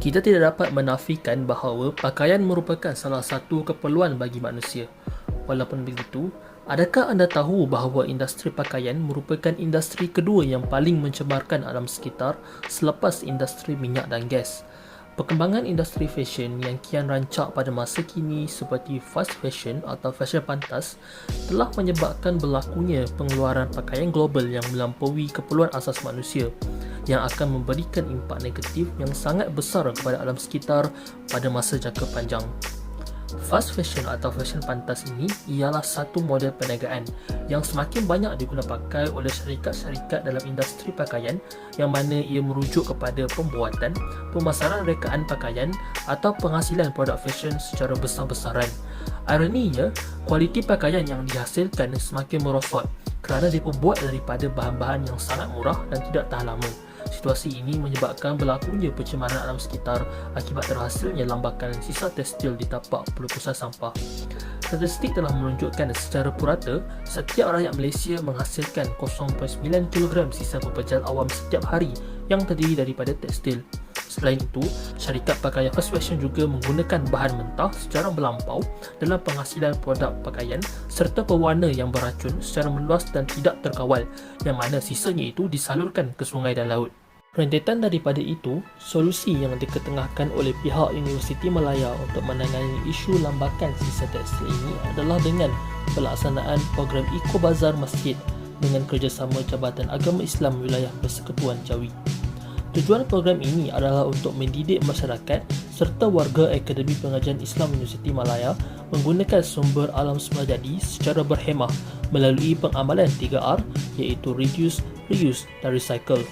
Kita tidak dapat menafikan bahawa pakaian merupakan salah satu keperluan bagi manusia. Walaupun begitu, adakah anda tahu bahawa industri pakaian merupakan industri kedua yang paling mencemarkan alam sekitar selepas industri minyak dan gas? Perkembangan industri fashion yang kian rancak pada masa kini seperti fast fashion atau fashion pantas telah menyebabkan berlakunya pengeluaran pakaian global yang melampaui keperluan asas manusia, yang akan memberikan impak negatif yang sangat besar kepada alam sekitar pada masa jangka panjang. Fast fashion atau fashion pantas ini ialah satu model perniagaan yang semakin banyak diguna pakai oleh syarikat-syarikat dalam industri pakaian, yang mana ia merujuk kepada pembuatan, pemasaran rekaan pakaian atau penghasilan produk fashion secara besar-besaran. Ironinya, kualiti pakaian yang dihasilkan semakin merosot kerana diperbuat daripada bahan-bahan yang sangat murah dan tidak tahan lama. Situasi ini menyebabkan berlakunya pencemaran alam sekitar akibat terhasilnya lambakan sisa tekstil di tapak pelupusan sampah. Statistik telah menunjukkan secara purata setiap rakyat Malaysia menghasilkan 0.9 kg sisa pepejal awam setiap hari yang terdiri daripada tekstil. Selain itu, syarikat pakaian fast fashion juga menggunakan bahan mentah secara melampau dalam penghasilan produk pakaian serta pewarna yang beracun secara meluas dan tidak terkawal, yang mana sisanya itu disalurkan ke sungai dan laut. Rentetan daripada itu, solusi yang diketengahkan oleh pihak Universiti Malaya untuk menangani isu lambakan sisa tekstil ini adalah dengan pelaksanaan program Eco Bazar Masjid dengan kerjasama Jabatan Agama Islam Wilayah Persekutuan Jawi. Tujuan program ini adalah untuk mendidik masyarakat serta warga Akademi Pengajian Islam Universiti Malaya menggunakan sumber alam semula jadi secara berhemah melalui pengamalan 3R, iaitu Reduce, Reuse dan Recycle.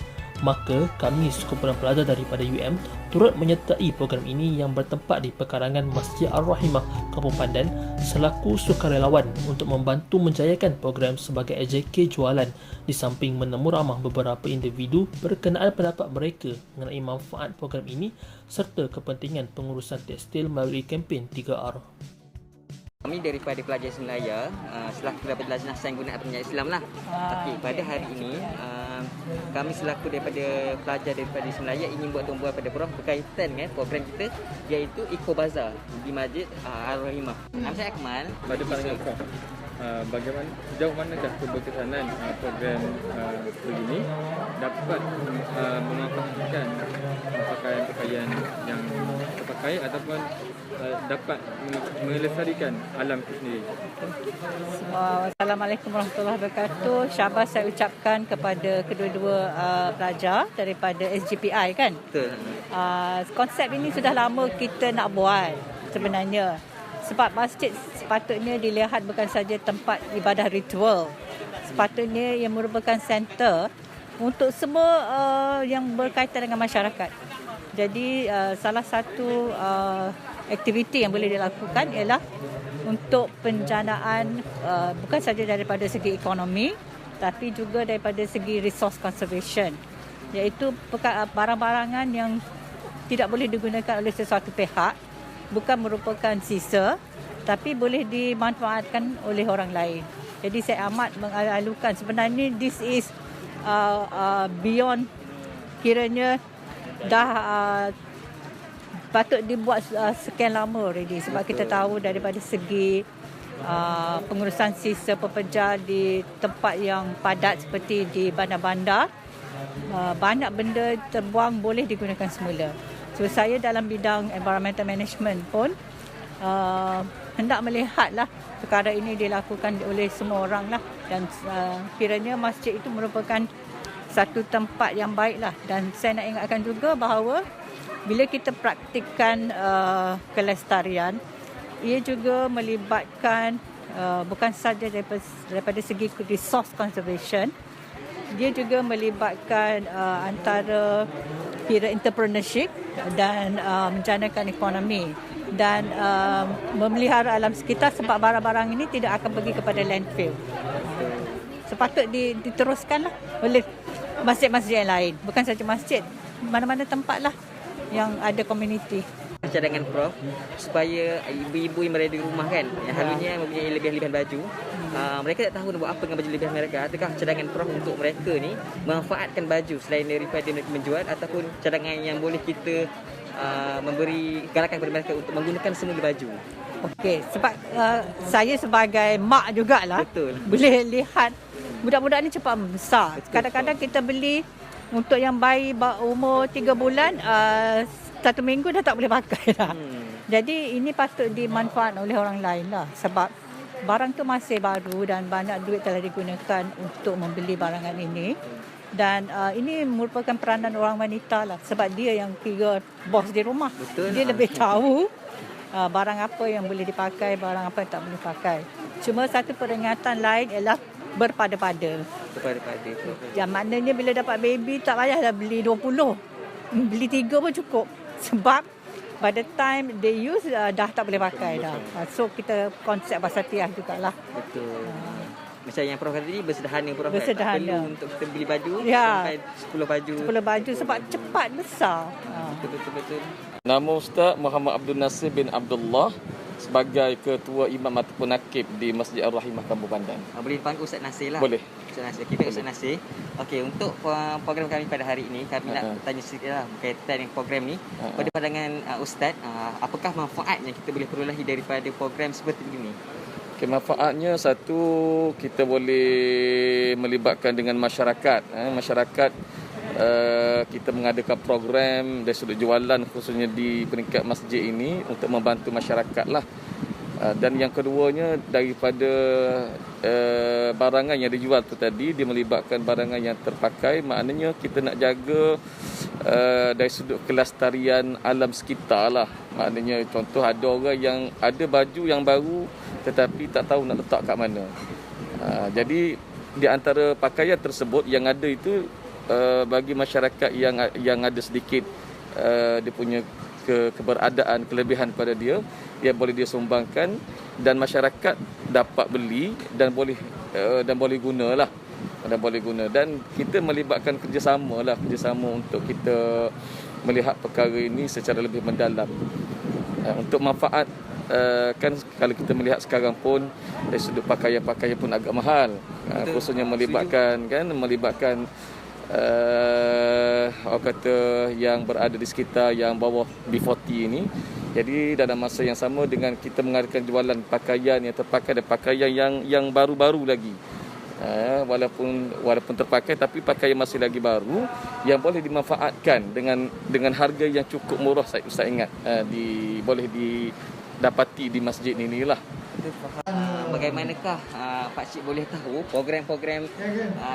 Maka kami sekumpulan pelajar daripada UM turut menyertai program ini yang bertempat di pekarangan Masjid Ar-Rahimah, Kampung Pandan selaku sukarelawan untuk membantu menjayakan program sebagai AJK jualan, di samping menemu ramah beberapa individu berkenaan pendapat mereka mengenai manfaat program ini serta kepentingan pengurusan tekstil melalui kempen 3R. Kami daripada pelajar Semelaya, selaku dapat lajnah sains gunaan pengajian Islam lah. Okey, pada hari ini kami selaku daripada pelajar daripada Semelaya ingin buat tumbuhan pada Prof berkaitan dengan program kita, iaitu Eco Bazar di Masjid Ar-Rahimah. Saya Akmal. Pada pandangan Prof, bagaimana, sejauh manakah keberkesanan program begini dapat memanfaatkan pakaian-pakaian yang terpakai ataupun dapat melestarikan alam itu sendiri? Assalamualaikum warahmatullahi wabarakatuh. Syabas saya ucapkan kepada kedua-dua pelajar daripada SGPI kan. Betul. Konsep ini sudah lama kita nak buat sebenarnya. Sebab masjid sepatutnya dilihat bukan saja tempat ibadah ritual. Sepatutnya ia merupakan center untuk semua yang berkaitan dengan masyarakat. Jadi salah satu aktiviti yang boleh dilakukan ialah untuk penjanaan bukan saja daripada segi ekonomi tapi juga daripada segi resource conservation, iaitu barang-barangan yang tidak boleh digunakan oleh sesuatu pihak, bukan merupakan sisa tapi boleh dimanfaatkan oleh orang lain. Jadi saya amat mengalukan, sebenarnya this is beyond, kiranya dah patut dibuat sekian lama already, sebab kita tahu daripada segi pengurusan sisa pepejal di tempat yang padat seperti di bandar-bandar, banyak benda terbuang boleh digunakan semula. So saya dalam bidang environmental management pun hendak melihatlah perkara ini dilakukan oleh semua orang lah, dan kiranya masjid itu merupakan satu tempat yang baiklah. Dan saya nak ingatkan juga bahawa bila kita praktikkan kelestarian, ia juga melibatkan bukan sahaja daripada segi resource conservation, dia juga melibatkan antara kira entrepreneurship dan menjanakan ekonomi dan memelihara alam sekitar, sebab barang-barang ini tidak akan pergi kepada landfill. Sepatut diteruskanlah oleh masjid-masjid yang lain, bukan saja masjid, mana-mana tempat lah yang ada komuniti. Cadangan Prof supaya ibu-ibu yang berada di rumah kan, yang halunya mempunyai lebihan-lebihan baju, mereka tak tahu nak buat apa dengan baju lebihan mereka. Adakah cadangan Prof untuk mereka ni memanfaatkan baju selain daripada menjual, ataupun cadangan yang boleh kita memberi galakan kepada mereka untuk menggunakan semula baju. Okey, sebab saya sebagai mak jugalah. Betul. Boleh lihat budak-budak ni cepat membesar. Betul. Kadang-kadang kita beli untuk yang bayi umur 3 bulan, 1 minggu dah tak boleh pakai dah. Jadi ini patut dimanfaatkan oleh orang lain lah. Sebab barang tu masih baru dan banyak duit telah digunakan untuk membeli barangan ini. Dan ini merupakan peranan orang wanita lah. Sebab dia yang kira bos di rumah. Betul. Dia lebih tahu barang apa yang boleh dipakai, barang apa yang tak boleh pakai. Cuma satu peringatan lain ialah berpada-pada. Berpada-pada. Yang maknanya bila dapat baby tak payahlah beli 20. Beli 3 pun cukup. Sebab by the time they use dah tak boleh pakai dah. So kita konsep wasatiyah jugalah. Betul. Macam yang Prof kata tadi, bersederhana Prof. Bersederhana. Tak perlu untuk kita beli baju Ya. sampai 10 baju. 10 baju sebab cepat besar. Betul. Nama Ustaz Muhammad Abdul Nasir bin Abdullah sebagai Ketua Imam ataupun Nakib di Masjid Ar-Rahimah Kampung Pandan. Boleh dipanggil Ustaz Nasir lah. Boleh. Ustaz Nasir. Okey, baik Ustaz Nasir. Okey, untuk program kami pada hari ini, kami nak tanya sedikit lah berkaitan dengan program ni. Pada pandangan Ustaz, apakah manfaat yang kita boleh perolehi daripada program seperti ini? Okay, manfaatnya satu, kita boleh melibatkan dengan masyarakat. Masyarakat kita mengadakan program dari sudut jualan khususnya di peringkat masjid ini untuk membantu masyarakat lah. Dan yang keduanya daripada barangan yang dijual tu tadi, dia melibatkan barangan yang terpakai. Maknanya kita nak jaga dari sudut kelestarian alam sekitar lah. Maknanya contoh ada orang yang ada baju yang baru tetapi tak tahu nak letak kat mana. Jadi di antara pakaian tersebut yang ada itu bagi masyarakat yang ada sedikit dia punya keberadaan, kelebihan pada dia boleh dia sumbangkan dan masyarakat dapat beli dan boleh gunalah. Dan kita melibatkan kerjasama untuk kita melihat perkara ini secara lebih mendalam. Untuk manfaat kan kalau kita melihat sekarang pun dari sudut pakaian pun agak mahal. Khususnya melibatkan orang kata yang berada di sekitar yang bawah B40 ini. Jadi dalam masa yang sama dengan kita mengadakan jualan pakaian yang terpakai dan pakaian yang baru-baru lagi. Walaupun terpakai tapi pakaian masih lagi baru yang boleh dimanfaatkan dengan harga yang cukup murah, saya ingat boleh didapati di masjid ini lah. Bagaimanakah Pak Cik boleh tahu program-program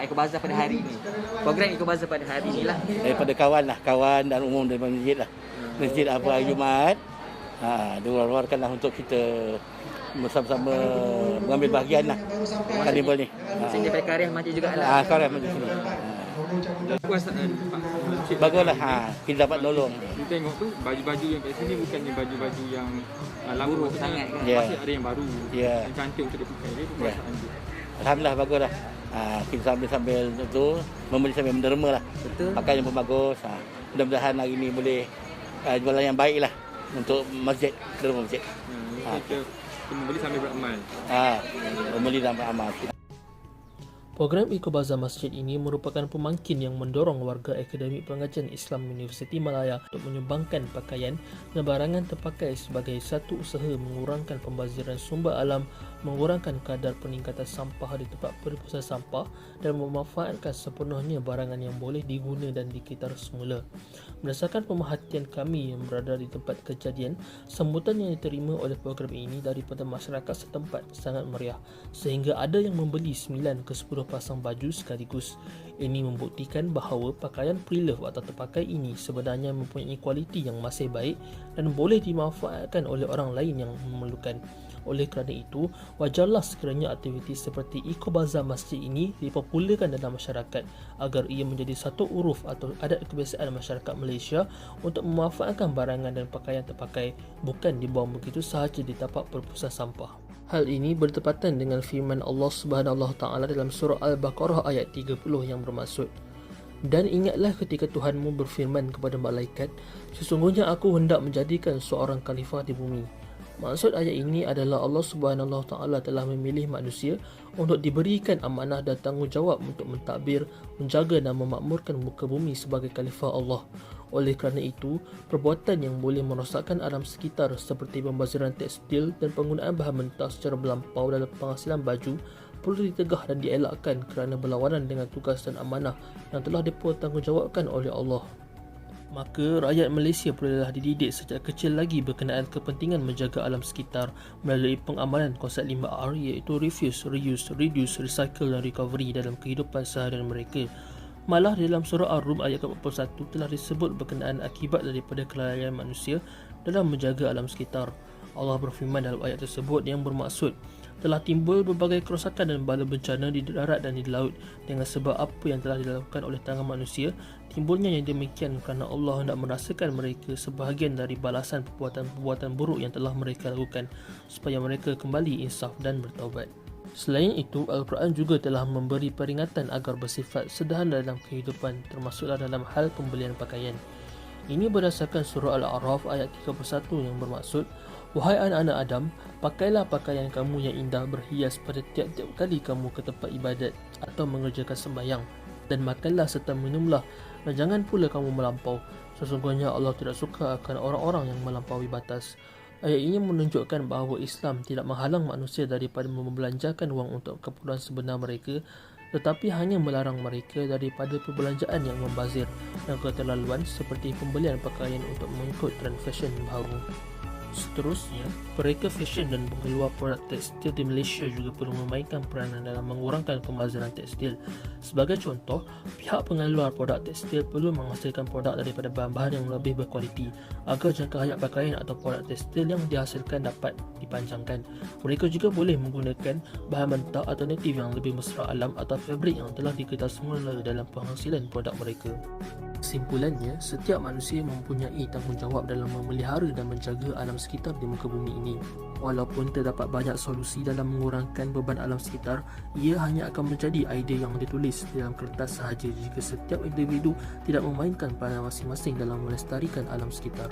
Eco-Bazaar pada hari ini? Program Eco-Bazaar pada hari inilah daripada kawan dan umum daripada masjid lah. Masjid apa hari Jumaat diluarkanlah untuk kita bersama-sama mengambil bahagian lah karnival ni. sehingga daripada karya masjid juga lah. Karya masjid sini. Puasaan Baguslah kita dapat tolong. Kita tengok tu baju-baju yang kat sini bukannya baju-baju yang lama Buruk sangat kan? Ya. Masih ada yang baru. Ya. Yang cantik untuk dipakai. Dia puasaan dia. Alhamdulillah baguslah. Kita sambil tu membeli sambil menderma lah. Betul. Pakaian pun bagus. Mudah-mudahan hari ni boleh jualan yang baik lah untuk masjid, kedua masjid. Kita membeli sambil beramal. Membeli dan beramal. Program Eco-Bazaar Masjid ini merupakan pemangkin yang mendorong warga Akademik Pengajian Islam Universiti Malaya untuk menyumbangkan pakaian dan barangan terpakai sebagai satu usaha mengurangkan pembaziran sumber alam, mengurangkan kadar peningkatan sampah di tempat perpustakaan sampah dan memanfaatkan sepenuhnya barangan yang boleh diguna dan dikitar semula. Berdasarkan pemerhatian kami yang berada di tempat kejadian, sambutan yang diterima oleh program ini daripada masyarakat setempat sangat meriah sehingga ada yang membeli 9 ke 10 pasang baju sekaligus. Ini membuktikan bahawa pakaian pre-love atau terpakai ini sebenarnya mempunyai kualiti yang masih baik dan boleh dimanfaatkan oleh orang lain yang memerlukan. Oleh kerana itu, wajarlah sekiranya aktiviti seperti Eco-Bazaar Masjid ini dipopularkan dalam masyarakat agar ia menjadi satu uruf atau adat kebiasaan masyarakat Malaysia untuk memanfaatkan barangan dan pakaian terpakai, bukan dibuang begitu sahaja di tapak perpustakaan sampah. Hal ini bertepatan dengan firman Allah Subhanahu Taala dalam surah Al-Baqarah ayat 30 yang bermaksud, "Dan ingatlah ketika Tuhanmu berfirman kepada malaikat, sesungguhnya aku hendak menjadikan seorang khalifah di bumi." Maksud ayat ini adalah Allah Subhanahu Taala telah memilih manusia untuk diberikan amanah dan tanggungjawab untuk mentadbir, menjaga dan memakmurkan muka bumi sebagai khalifah Allah. Oleh kerana itu, perbuatan yang boleh merosakkan alam sekitar seperti pembaziran tekstil dan penggunaan bahan mentah secara melampau dalam penghasilan baju perlu ditegah dan dielakkan kerana berlawanan dengan tugas dan amanah yang telah dipertanggungjawabkan oleh Allah. Maka rakyat Malaysia perlulah dididik sejak kecil lagi berkenaan kepentingan menjaga alam sekitar melalui pengamalan konsep 5R iaitu refuse, reuse, reduce, recycle dan recovery dalam kehidupan seharian mereka. Malah dalam surah Ar-Rum ayat ke-41 telah disebut berkenaan akibat daripada kelalaian manusia dalam menjaga alam sekitar. Allah berfirman dalam ayat tersebut yang bermaksud telah timbul berbagai kerosakan dan bala bencana di darat dan di laut dengan sebab apa yang telah dilakukan oleh tangan manusia. Timbulnya yang demikian kerana Allah hendak merasakan mereka sebahagian dari balasan perbuatan-perbuatan buruk yang telah mereka lakukan supaya mereka kembali insaf dan bertaubat. Selain itu, Al-Quran juga telah memberi peringatan agar bersifat sederhana dalam kehidupan, termasuklah dalam hal pembelian pakaian. Ini berdasarkan surah Al-A'raf ayat 31 yang bermaksud, "Wahai anak-anak Adam, pakailah pakaian kamu yang indah berhias pada tiap-tiap kali kamu ke tempat ibadat atau mengerjakan sembahyang, dan makanlah serta minumlah, dan jangan pula kamu melampau. Sesungguhnya Allah tidak suka akan orang-orang yang melampaui batas." Ayat ini menunjukkan bahawa Islam tidak menghalang manusia daripada membelanjakan wang untuk keperluan sebenar mereka, tetapi hanya melarang mereka daripada perbelanjaan yang membazir dan keterlaluan seperti pembelian pakaian untuk mengikut trend fashion baru. Seterusnya, mereka fashion dan pengeluar produk tekstil di Malaysia juga perlu memainkan peranan dalam mengurangkan pembaziran tekstil. Sebagai contoh, pihak pengeluar produk tekstil perlu menghasilkan produk daripada bahan-bahan yang lebih berkualiti agar jangka hayat pakaian atau produk tekstil yang dihasilkan dapat dipanjangkan. Mereka juga boleh menggunakan bahan mentah alternatif yang lebih mesra alam atau fabrik yang telah diketar semula dalam penghasilan produk mereka. Kesimpulannya, setiap manusia mempunyai tanggungjawab dalam memelihara dan menjaga alam sekitar di muka bumi ini. Walaupun terdapat banyak solusi dalam mengurangkan beban alam sekitar, ia hanya akan menjadi idea yang ditulis dalam kertas sahaja jika setiap individu tidak memainkan peranan masing-masing dalam melestarikan alam sekitar.